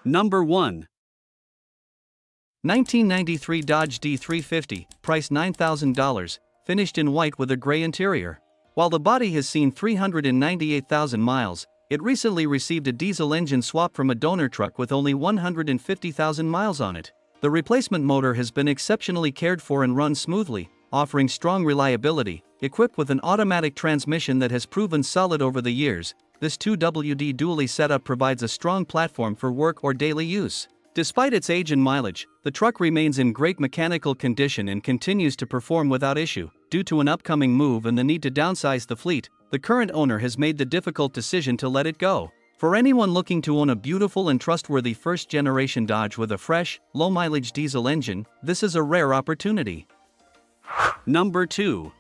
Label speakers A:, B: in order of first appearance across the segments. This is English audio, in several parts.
A: Number 1.
B: 1993 Dodge D350, price $9,000, finished in white with a gray interior. While the body has seen 398,000 miles, it recently received a diesel engine swap from a donor truck with only 150,000 miles on it. The replacement motor has been exceptionally cared for and runs smoothly, offering strong reliability. Equipped with an automatic transmission that has proven solid over the years, this 2WD dually setup provides a strong platform for work or daily use. Despite its age and mileage, the truck remains in great mechanical condition and continues to perform without issue. Due to an upcoming move and the need to downsize the fleet, the current owner has made the difficult decision to let it go. For anyone looking to own a beautiful and trustworthy first-generation Dodge with a fresh, low-mileage diesel engine, this is a rare opportunity.
A: Number 2.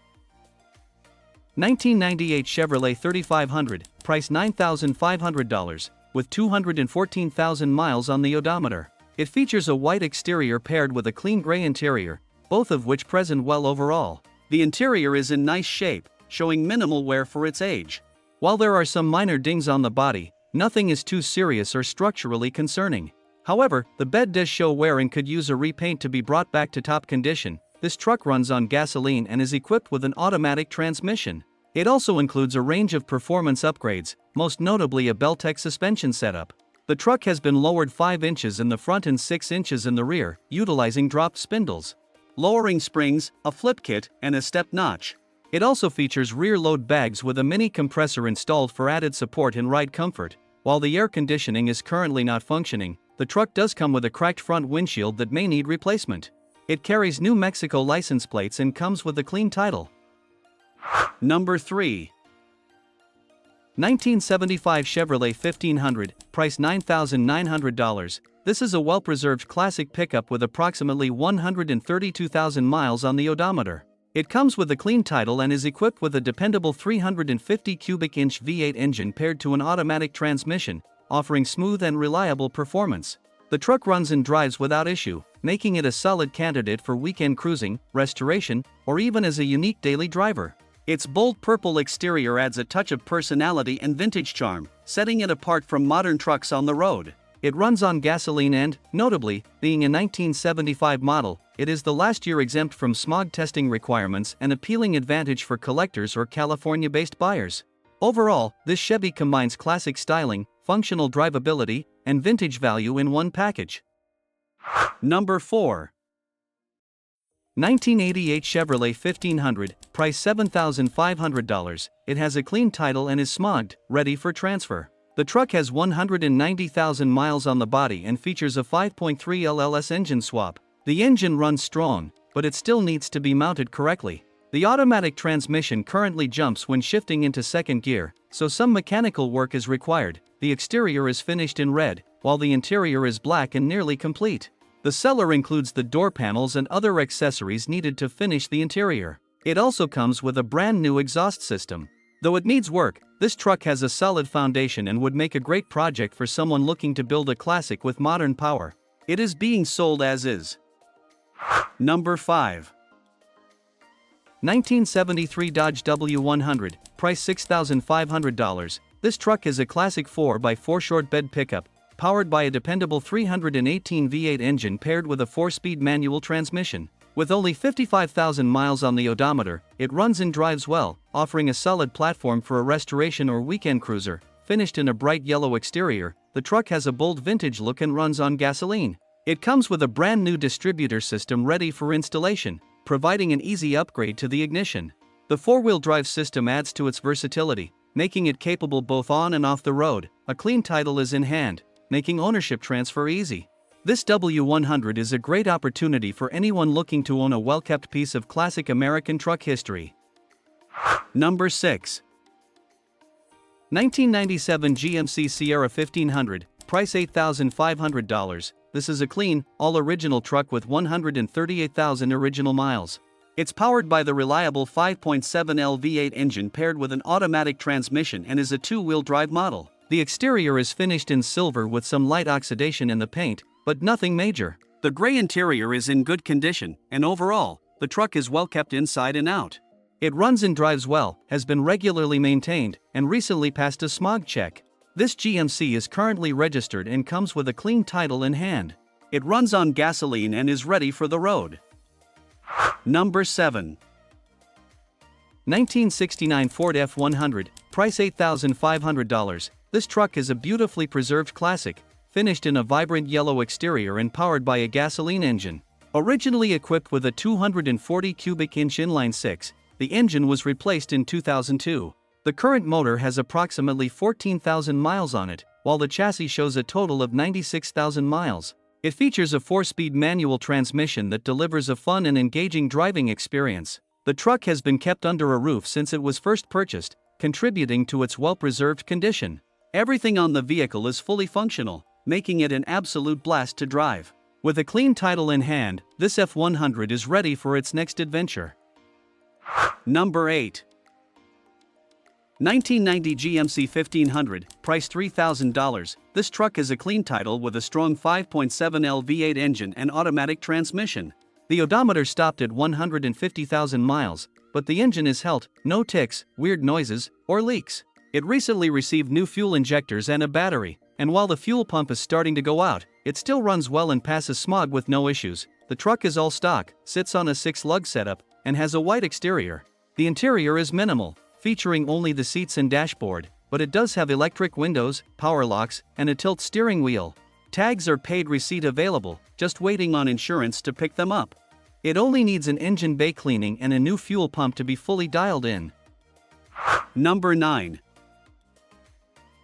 B: 1998 Chevrolet 3500, price $9,500, with 214,000 miles on the odometer. It features a white exterior paired with a clean gray interior, both of which present well overall.
A: The interior is in nice shape, showing minimal wear for its age.
B: While there are some minor dings on the body, nothing is too serious or structurally concerning. However, the bed does show wear and could use a repaint to be brought back to top condition. This truck runs on gasoline and is equipped with an automatic transmission. It also includes a range of performance upgrades, most notably a Beltec suspension setup. The truck has been lowered 5 inches in the front and 6 inches in the rear, utilizing dropped spindles,
A: lowering springs, a flip kit, and a step notch.
B: It also features rear load bags with a mini compressor installed for added support and ride comfort. While the air conditioning is currently not functioning, the truck does come with a cracked front windshield that may need replacement. It carries New Mexico license plates and comes with a clean title.
A: Number 3.
B: 1975 Chevrolet 1500, price $9,900. This is a well-preserved classic pickup with approximately 132,000 miles on the odometer. It comes with a clean title and is equipped with a dependable 350 cubic inch V8 engine paired to an automatic transmission, offering smooth and reliable performance. The truck runs and drives without issue, making it a solid candidate for weekend cruising, restoration, or even as a unique daily driver.
A: Its bold purple exterior adds a touch of personality and vintage charm, setting it apart from modern trucks on the road.
B: It runs on gasoline and, notably, being a 1975 model, it is the last year exempt from smog testing requirements, an appealing advantage for collectors or California-based buyers. Overall, this Chevy combines classic styling, functional drivability, and vintage value in one package.
A: Number 4.
B: 1988 Chevrolet 1500, price $7,500. It has a clean title and is smogged, ready for transfer. The truck has 190,000 miles on the body and features a 5.3 LLS engine swap. The engine runs strong, but it still needs to be mounted correctly. The automatic transmission currently jumps when shifting into second gear, so some mechanical work is required. The exterior is finished in red, while the interior is black and nearly complete. The seller includes the door panels and other accessories needed to finish the interior. It also comes with a brand new exhaust system. Though it needs work, this truck has a solid foundation and would make a great project for someone looking to build a classic with modern power.
A: It is being sold as is. Number 5.
B: 1973 Dodge W100, price $6,500. This truck is a classic 4x4 short bed pickup, powered by a dependable 318 V8 engine paired with a 4-speed manual transmission. With only 55,000 miles on the odometer, it runs and drives well, offering a solid platform for a restoration or weekend cruiser. Finished in a bright yellow exterior, the truck has a bold vintage look and runs on gasoline. It comes with a brand new distributor system ready for installation, providing an easy upgrade to the ignition. The 4-wheel drive system adds to its versatility, making it capable both on and off the road. A clean title is in hand, making ownership transfer easy. This W100 is a great opportunity for anyone looking to own a well-kept piece of classic American truck history.
A: Number 6.
B: 1997 GMC Sierra 1500, price $8,500. This is a clean, all-original truck with 138,000 original miles.
A: It's powered by the reliable 5.7L V8 engine paired with an automatic transmission and is a 2-wheel drive model.
B: The exterior is finished in silver with some light oxidation in the paint, but nothing major.
A: The gray interior is in good condition, and overall, the truck is well kept inside and out.
B: It runs and drives well, has been regularly maintained, and recently passed a smog check. This GMC is currently registered and comes with a clean title in hand.
A: It runs on gasoline and is ready for the road. Number 7.
B: 1969 Ford F100, price $8,500. This truck is a beautifully preserved classic, finished in a vibrant yellow exterior and powered by a gasoline engine. Originally equipped with a 240 cubic inch inline-six, the engine was replaced in 2002. The current motor has approximately 14,000 miles on it, while the chassis shows a total of 96,000 miles. It features a 4-speed manual transmission that delivers a fun and engaging driving experience. The truck has been kept under a roof since it was first purchased, contributing to its well-preserved condition.
A: Everything on the vehicle is fully functional, making it an absolute blast to drive.
B: With a clean title in hand, this F100 is ready for its next adventure.
A: Number 8. 1990 GMC 1500, price $3,000. This truck is a clean title with a strong 5.7L V8 engine and automatic transmission.
B: The odometer stopped at 150,000 miles, but the engine is healthy, no ticks, weird noises, or leaks. It recently received new fuel injectors and a battery, and while the fuel pump is starting to go out, it still runs well and passes smog with no issues. The truck is all stock, sits on a 6-lug setup, and has a white exterior. The interior is minimal, featuring only the seats and dashboard, but it does have electric windows, power locks, and a tilt steering wheel. Tags are paid receipt available, just waiting on insurance to pick them up. It only needs an engine bay cleaning and a new fuel pump to be fully dialed in.
A: Number 9.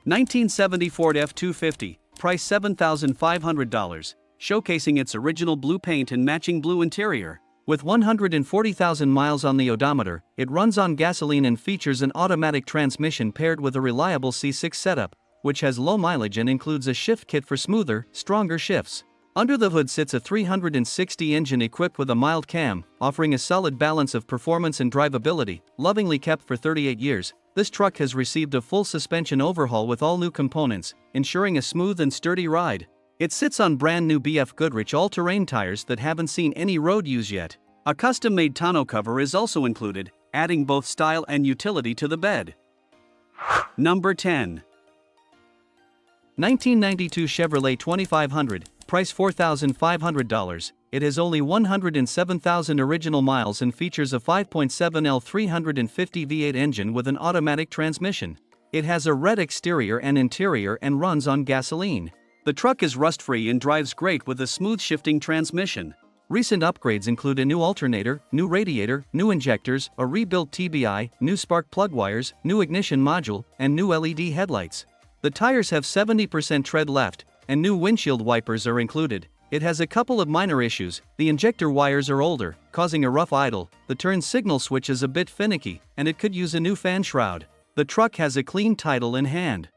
A: 1970 Ford F250, price $7,500, showcasing its original blue paint and matching blue interior.
B: With 140,000 miles on the odometer, it runs on gasoline and features an automatic transmission paired with a reliable C6 setup, which has low mileage and includes a shift kit for smoother, stronger shifts. Under the hood sits a 360 engine equipped with a mild cam, offering a solid balance of performance and drivability. Lovingly kept for 38 years, this truck has received a full suspension overhaul with all new components, ensuring a smooth and sturdy ride. It sits on brand new BF Goodrich all-terrain tires that haven't seen any road use yet.
A: A custom-made tonneau cover is also included, adding both style and utility to the bed. Number 10.
B: 1992 Chevrolet 2500, price $4,500. It has only 107,000 original miles and features a 5.7L 350 V8 engine with an automatic transmission. It has a red exterior and interior and runs on gasoline.
A: The truck is rust-free and drives great with a smooth shifting transmission.
B: Recent upgrades include a new alternator, new radiator, new injectors, a rebuilt TBI, new spark plug wires, new ignition module, and new LED headlights. The tires have 70% tread left, and new windshield wipers are included. It has a couple of minor issues. The injector wires are older, causing a rough idle, the turn signal switch is a bit finicky, and it could use a new fan shroud. The truck has a clean title in hand.